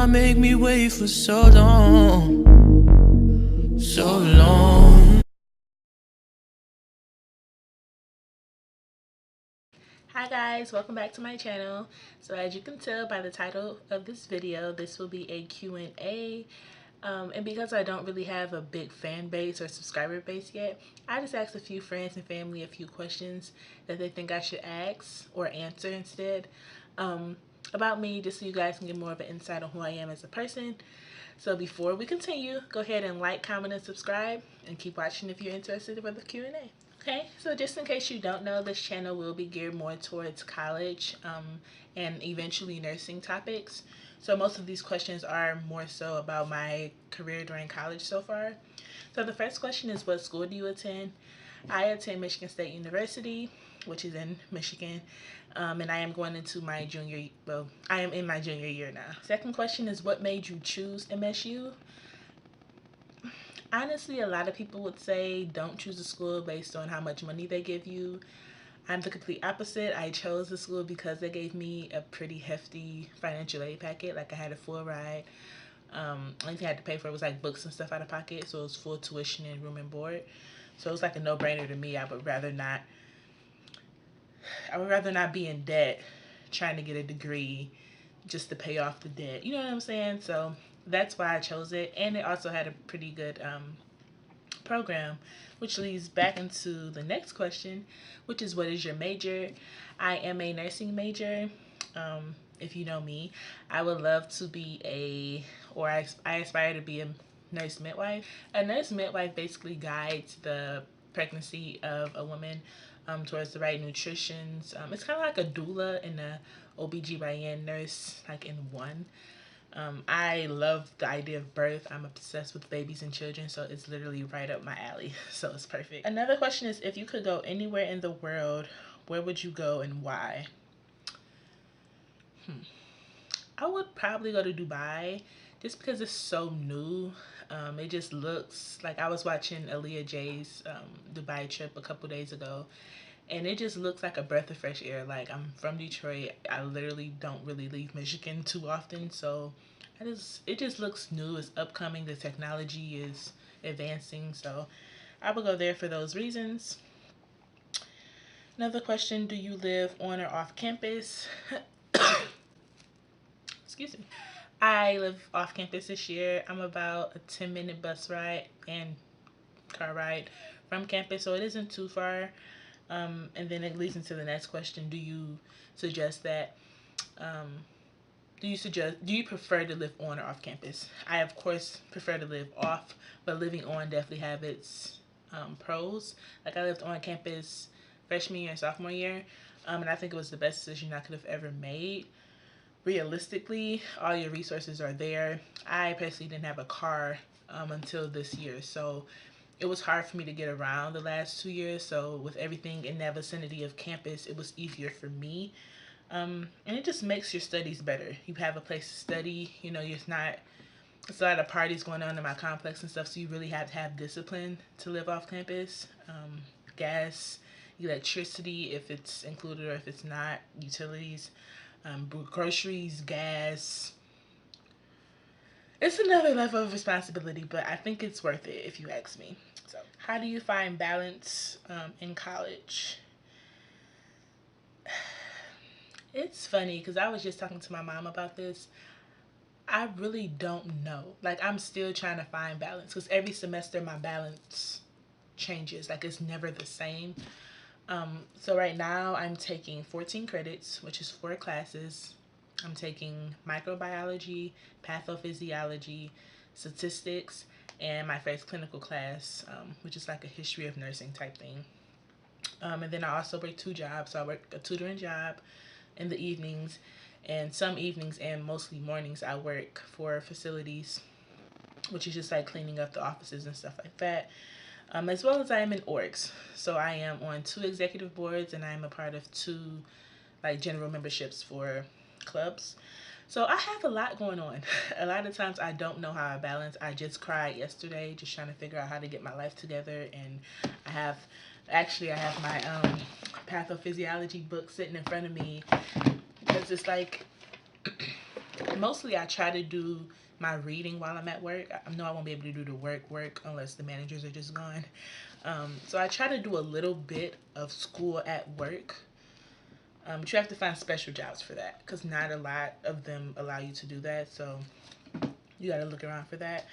Why make me wait for so long? So long. Hi guys, welcome back to my channel. So as you can tell by the title of this video, this will be a Q&A. And because I don't really have a big fan base or subscriber base yet, I just asked a few friends and family a few questions that they think I should ask or answer instead about me, just so you guys can get more of an insight on who I am as a person. So before we continue, go ahead and like, comment, and subscribe, and keep watching if you're interested in the Q&A. Okay, so just in case you don't know, this channel will be geared more towards college and eventually nursing topics. So most of these questions are more so about my career during college so far. So the first question is, what school do you attend? I attend Michigan State University, which is in Michigan, and I am going into my I am in my junior year now. Second question is, what made you choose MSU? Honestly, a lot of people would say don't choose a school based on how much money they give you. I'm the complete opposite. I chose the school because they gave me a pretty hefty financial aid packet. Like, I had a full ride. Only thing I had to pay for was like books and stuff out of pocket. So it was full tuition and room and board. So it was like a no-brainer to me. I would rather not be in debt trying to get a degree just to pay off the debt. You know what I'm saying? So that's why I chose it. And it also had a pretty good program, which leads back into the next question, which is, what is your major? I am a nursing major. If you know me, I would love to be I aspire to be a nurse midwife. A nurse midwife basically guides the pregnancy of a woman towards the right nutrition. It's kind of like a doula and a OBGYN nurse, like in one. I love the idea of birth. I'm obsessed with babies and children, so it's literally right up my alley. So it's perfect. Another question is, if you could go anywhere in the world, where would you go and why? I would probably go to Dubai just because it's so new. It just looks like, I was watching Aaliyah J's Dubai trip a couple days ago, and it just looks like a breath of fresh air. Like, I'm from Detroit. I literally don't really leave Michigan too often, so it just looks new. It's upcoming. The technology is advancing, so I would go there for those reasons. Another question, do you live on or off campus? Excuse me. I live off campus this year. I'm about a 10-minute bus ride and car ride from campus, so it isn't too far. And then it leads into the next question. Do you suggest that do you prefer to live on or off campus? I of course prefer to live off, but living on definitely have its pros. Like, I lived on campus freshman year and sophomore year, and I think it was the best decision I could have ever made. Realistically, all your resources are there. I personally didn't have a car until this year, so it was hard for me to get around the last 2 years. So with everything in that vicinity of campus, it was easier for me. And it just makes your studies better. You have a place to study. You know, it's a lot of parties going on in my complex and stuff, so you really have to have discipline to live off campus. Gas, electricity, if it's included or if it's not, utilities, groceries, gas. It's another level of responsibility, but I think it's worth it if you ask me. So, how do you find balance in college? It's funny because I was just talking to my mom about this. I really don't know. Like, I'm still trying to find balance because every semester my balance changes. Like, it's never the same. So right now I'm taking 14 credits, which is 4 classes. I'm taking microbiology, pathophysiology, statistics, and my first clinical class, which is like a history of nursing type thing. And then I also work 2 jobs. So I work a tutoring job in the evenings, and some evenings and mostly mornings I work for facilities, which is just like cleaning up the offices and stuff like that. As well as I am in orgs. So I am on 2 executive boards, and I am a part of 2 like general memberships for clubs. So I have a lot going on. A lot of times I don't know how I balance. I just cried yesterday just trying to figure out how to get my life together, and I have my pathophysiology book sitting in front of me because it's like mostly I try to do my reading while I'm at work. I know I won't be able to do the work unless the managers are just gone. So I try to do a little bit of school at work. But you have to find special jobs for that because not a lot of them allow you to do that. So you got to look around for that.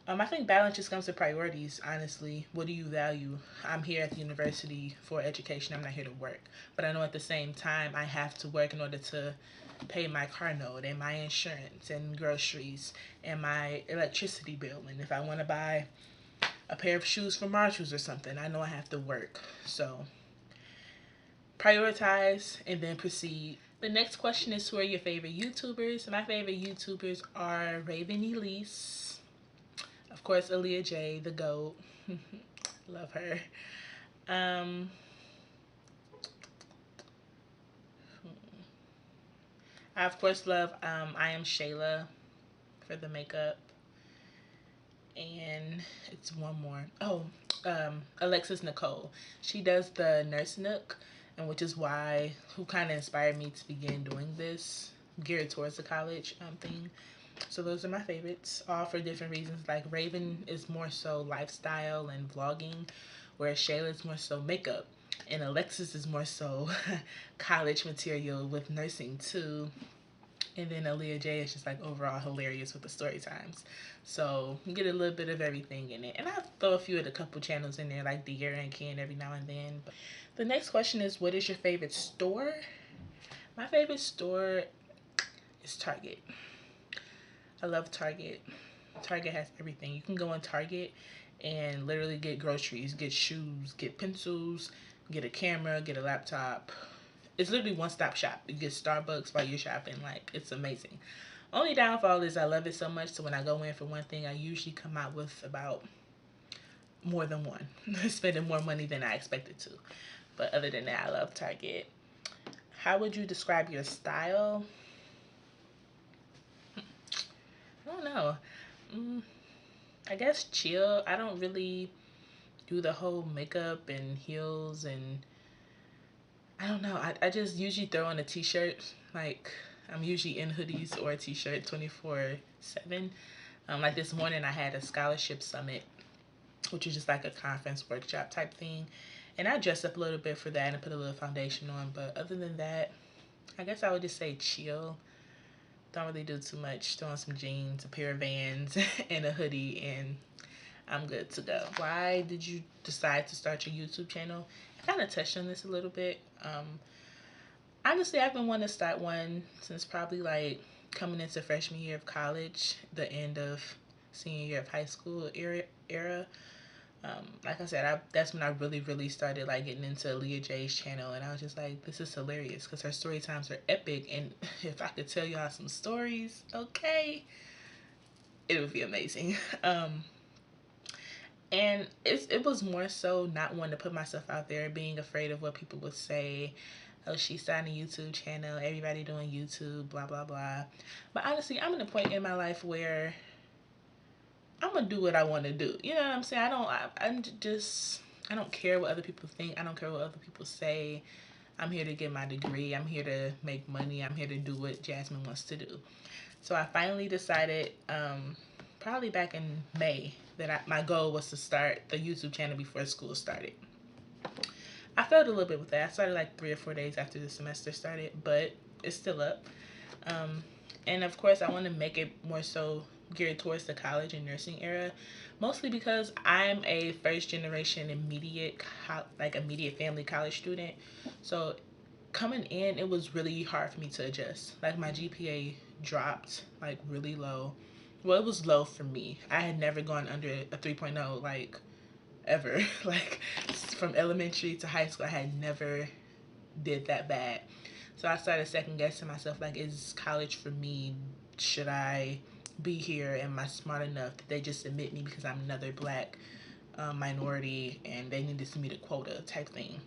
I think balance just comes to priorities, honestly. What do you value? I'm here at the university for education. I'm not here to work. But I know at the same time, I have to work in order to pay my car note and my insurance and groceries and my electricity bill. And if I want to buy a pair of shoes from Marshalls or something, I know I have to work. So prioritize and then proceed. The next question is, who are your favorite YouTubers? My favorite YouTubers are Raven Elise, of course, Aaliyah J, the GOAT. Love her. I of course love I Am Shayla for the makeup. And it's one more. Oh, Alexis Nicole. She does the Nurse Nook, and which is who kind of inspired me to begin doing this, geared towards the college thing. So those are my favorites, all for different reasons. Like Raven is more so lifestyle and vlogging, whereas Shayla is more so makeup, and Alexis is more so college material with nursing too. And then Aaliyah J is just like overall hilarious with the story times. So you get a little bit of everything in it. And I throw a few of the couple channels in there like De'Ara and Ken every now and then. But the next question is, what is your favorite store? My favorite store is Target. I love Target. Target has everything. You can go in Target and literally get groceries, get shoes, get pencils, get a camera, get a laptop. It's literally one-stop shop. You get Starbucks while you're shopping. Like, it's amazing. Only downfall is I love it so much, so when I go in for one thing, I usually come out with about more than one. Spending more money than I expected to. But other than that, I love Target. How would you describe your style? I don't know. I guess chill. I don't really do the whole makeup and heels and I don't know. I just usually throw on a t-shirt. Like, I'm usually in hoodies or a t-shirt 24/7. Like this morning I had a scholarship summit, which is just like a conference workshop type thing. And I dressed up a little bit for that and put a little foundation on. But other than that, I guess I would just say chill. Don't really do too much. Throw on some jeans, a pair of Vans, and a hoodie, and I'm good to go. Why did you decide to start your YouTube channel? I kind of touched on this a little bit. Honestly, I've been wanting to start one since probably like coming into freshman year of college, the end of senior year of high school era. Like I said, that's when I really started like getting into Aaliyah J's channel, and I was just like, this is hilarious because her story times are epic, and if I could tell y'all some stories, okay, it would be amazing. And it was more so not wanting to put myself out there, being afraid of what people would say. Oh, she's starting a YouTube channel, everybody doing YouTube, blah, blah, blah. But honestly, I'm at a point in my life where I'm going to do what I want to do. You know what I'm saying? I don't care what other people think. I don't care what other people say. I'm here to get my degree. I'm here to make money. I'm here to do what Jazmine wants to do. So I finally decided, probably back in May, that my goal was to start the YouTube channel before school started. I failed a little bit with that. I started like 3 or 4 days after the semester started, but it's still up. And of course, I want to make it more so geared towards the college and nursing era, mostly because I'm a first generation immediate family college student. So coming in, it was really hard for me to adjust. Like my GPA dropped like really low. Well, it was low for me. I had never gone under a 3.0 like ever. Like from elementary to high school, I had never did that bad. So I started second guessing myself, like, is college for me? Should I be here? Am I smart enough? Did they just admit me because I'm another black minority and they needed to meet a quota type thing?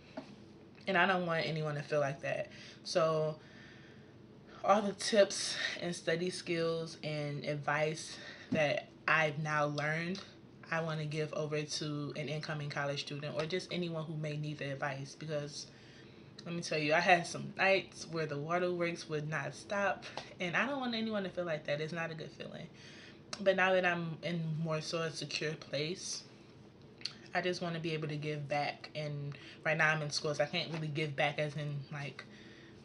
And I don't want anyone to feel like that. So all the tips and study skills and advice that I've now learned, I want to give over to an incoming college student or just anyone who may need the advice, because let me tell you, I had some nights where the waterworks would not stop, and I don't want anyone to feel like that. It's not a good feeling. But now that I'm in more so a secure place, I just want to be able to give back. And right now I'm in school, so I can't really give back as in like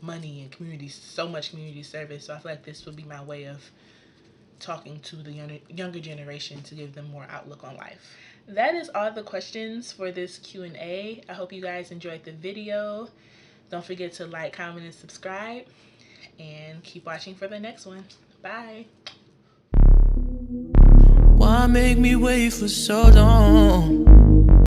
money and community, so much community service. So I feel like this would be my way of talking to the younger generation to give them more outlook on life. That is all the questions for this Q&A. I hope you guys enjoyed the video. Don't forget to like, comment, and subscribe, and keep watching for the next one. Bye. Why make me wait for so long?